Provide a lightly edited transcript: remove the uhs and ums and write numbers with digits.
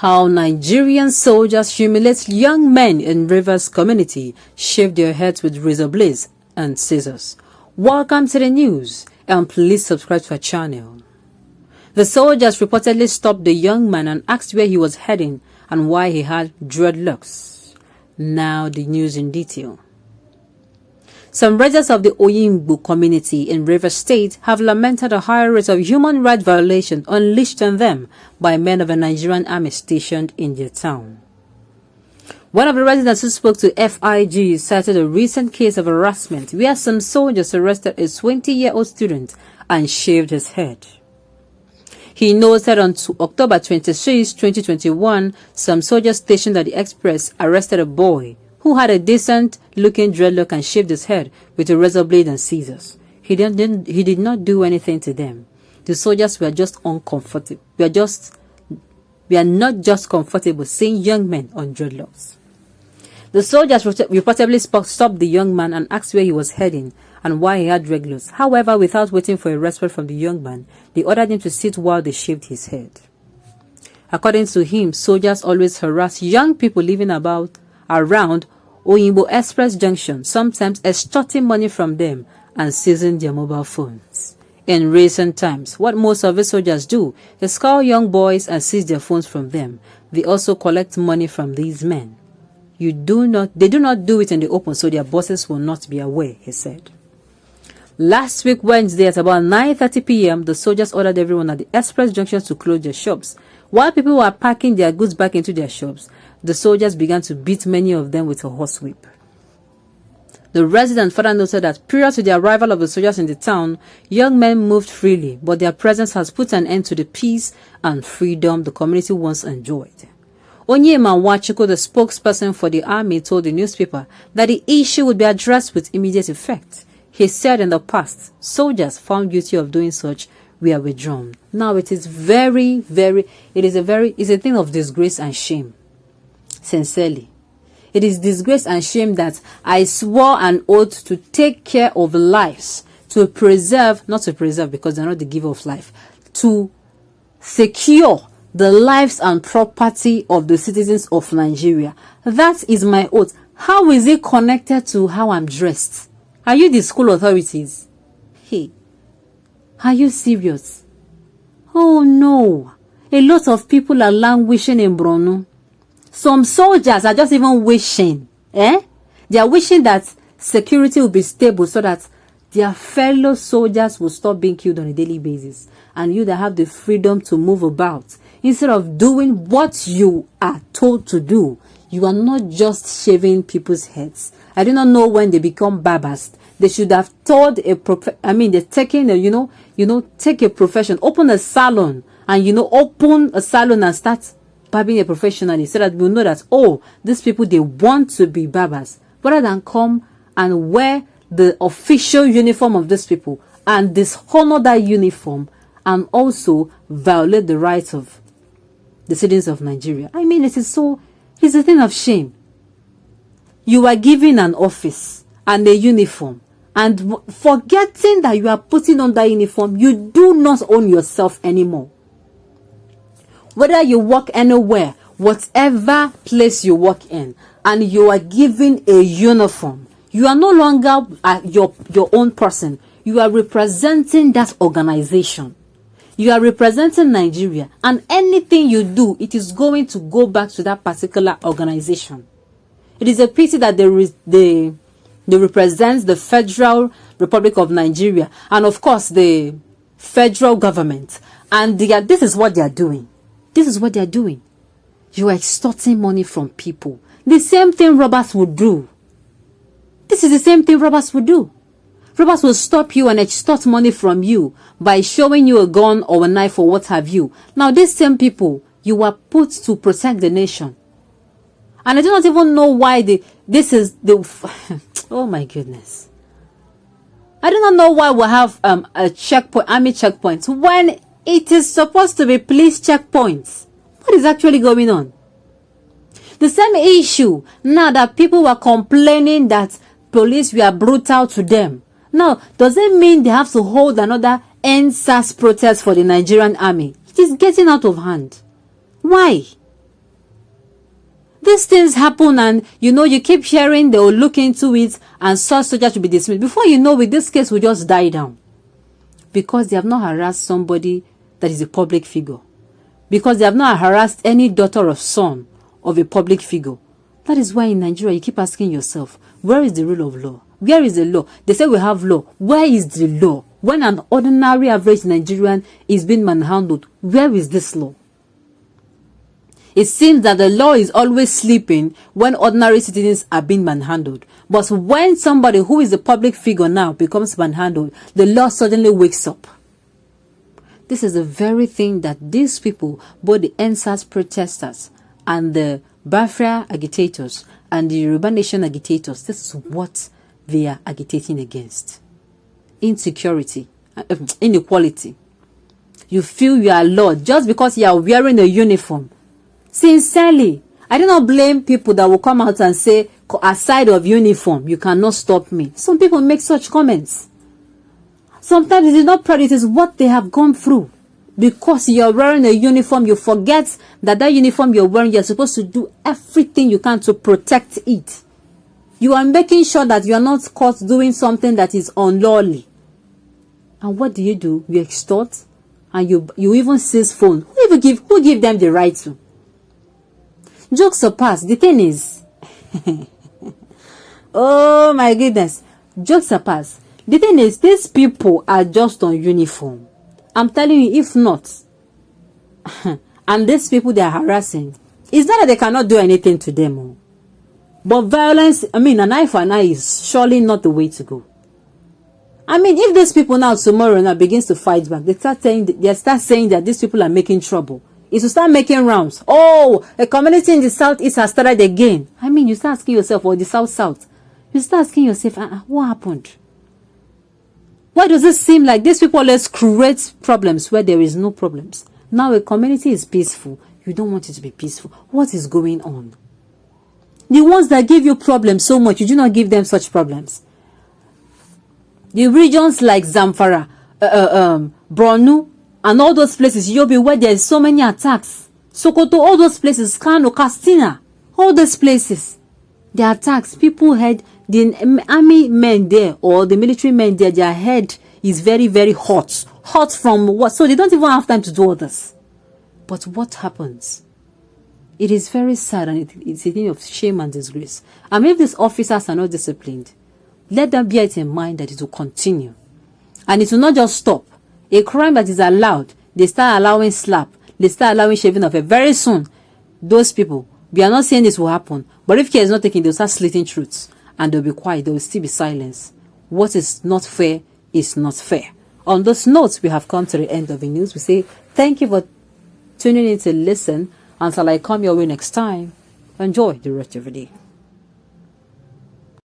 How Nigerian soldiers humiliate young men in Rivers community, shave their heads with razor blades and scissors. Welcome to the news, and please subscribe to our channel. The soldiers reportedly stopped the young man and asked where he was heading and why he had dreadlocks. Now the news in detail. Some residents of the Oyingbo community in Rivers State have lamented a higher rate of human rights violation unleashed on them by men of the Nigerian army stationed in their town. One of the residents who spoke to FIG cited a recent case of harassment where some soldiers arrested a 20-year-old student and shaved his head. He noted on October 26, 2021, some soldiers stationed at the Express arrested a boy who had a decent-looking dreadlock and shaved his head with a razor blade and scissors. He did not do anything to them. The soldiers were just uncomfortable. We are not just comfortable seeing young men on dreadlocks. The soldiers reportedly stopped the young man and asked where he was heading and why he had dreadlocks. However, without waiting for a response from the young man, they ordered him to sit while they shaved his head. According to him, soldiers always harass young people living around Oyingbo Express Junction, sometimes extorting money from them and seizing their mobile phones. In recent times, what most of the soldiers do is call young boys and seize their phones from them. They also collect money from these men. They do not do it in the open, so their bosses will not be aware, he said. Last week, Wednesday, at about 9:30 p.m., the soldiers ordered everyone at the Express Junction to close their shops. While people were packing their goods back into their shops, the soldiers began to beat many of them with a horsewhip. The resident further noted that prior to the arrival of the soldiers in the town, young men moved freely, but their presence has put an end to the peace and freedom the community once enjoyed. Onyema Nwachukwu, the spokesperson for the army, told the newspaper that the issue would be addressed with immediate effect. He said in the past, soldiers found guilty of doing such were withdrawn. Now it is it's a thing of disgrace and shame. Sincerely, it is disgrace and shame that I swore an oath to take care of lives, to preserve, not to preserve because they're not the giver of life, to secure the lives and property of the citizens of Nigeria. That is my oath. How is it connected to how I'm dressed? Are you the school authorities? Hey, are you serious? Oh no, a lot of people are languishing in Borno. Some soldiers are just even wishing, They are wishing that security will be stable so that their fellow soldiers will stop being killed on a daily basis. And you that have the freedom to move about, instead of doing what you are told to do, you are not just shaving people's heads. I do not know when they become barbers. They should have told they're taking take a profession, open a salon, and open a salon and start barbing a professionally, so that we'll know that, oh, these people, they want to be barbers, rather than come and wear the official uniform of these people and dishonor that uniform and also violate the rights of the citizens of Nigeria. I mean, it's a thing of shame. You are given an office and a uniform, and forgetting that you are putting on that uniform, you do not own yourself anymore. Whether you work anywhere, whatever place you work in, and you are given a uniform, you are no longer your own person. You are representing that organization. You are representing Nigeria, and anything you do, it is going to go back to that particular organization. It is a pity that they represent the Federal Republic of Nigeria and, of course, the federal government. And this is what they are doing. This is what they are doing. You are extorting money from people. The same thing robbers would do. This is the same thing robbers would do. Robbers will stop you and extort money from you by showing you a gun or a knife or what have you. Now, these same people, you are put to protect the nation. And I do not even know why oh my goodness. I do not know why we have a checkpoint, army checkpoint, when it is supposed to be police checkpoints. What is actually going on? The same issue now that people were complaining that police were brutal to them. Now, does it mean they have to hold another NSAS protest for the Nigerian army? It is getting out of hand. Why? These things happen, and you keep hearing they will look into it and such soldiers will be dismissed. Before you know it, this case will just die down. Because they have not harassed somebody that is a public figure. Because they have not harassed any daughter or son of a public figure. That is why in Nigeria you keep asking yourself, where is the rule of law? Where is the law? They say we have law. Where is the law? When an ordinary average Nigerian is being manhandled, where is this law? It seems that the law is always sleeping when ordinary citizens are being manhandled. But when somebody who is a public figure now becomes manhandled, the law suddenly wakes up. This is the very thing that these people, both the NSAS protesters and the Biafra agitators and the Yoruba Nation agitators, this is what they are agitating against. Insecurity, inequality. You feel you are Lord just because you are wearing a uniform. Sincerely, I do not blame people that will come out and say, aside of uniform, you cannot stop me. Some people make such comments. Sometimes it is not pride, it is what they have gone through. Because you are wearing a uniform, you forget that uniform you're wearing, you're supposed to do everything you can to protect it. You are making sure that you are not caught doing something that is unlawly. And what do? You extort, and you even seize phone. Who give them the right to? Jokes apart, the thing is, oh my goodness, jokes apart, the thing is, these people are just on uniform. I'm telling you, if not, and these people they are harassing, it's not that they cannot do anything to them. But violence, an eye for an eye is surely not the way to go. If these people now tomorrow now begins to fight back, they start saying that these people are making trouble. Is to start making rounds. Oh, a community in the southeast has started again. You start asking yourself, or the south. You start asking yourself, what happened? Why does it seem like these people always create problems where there is no problems? Now a community is peaceful. You don't want it to be peaceful. What is going on? The ones that give you problems so much, you do not give them such problems. The regions like Zamfara, Borno, and all those places, Yobe, where there's so many attacks. Sokoto, all those places, Kano, Kastina, all those places. The attacks, people had, the army men there, or the military men there, their head is very, very hot. Hot from what? So they don't even have time to do all this. But what happens? It is very sad, and it's a thing of shame and disgrace. If these officers are not disciplined, let them bear it in mind that it will continue. And it will not just stop. A crime that is allowed, they start allowing slap, they start allowing shaving of it. Very soon, those people, we are not saying this will happen, but if care is not taken, they'll start slitting truths, and they'll be quiet, there will still be silence. What is not fair is not fair. On those notes, we have come to the end of the news. We say thank you for tuning in to listen. Until I come your way next time, enjoy the rest of the day.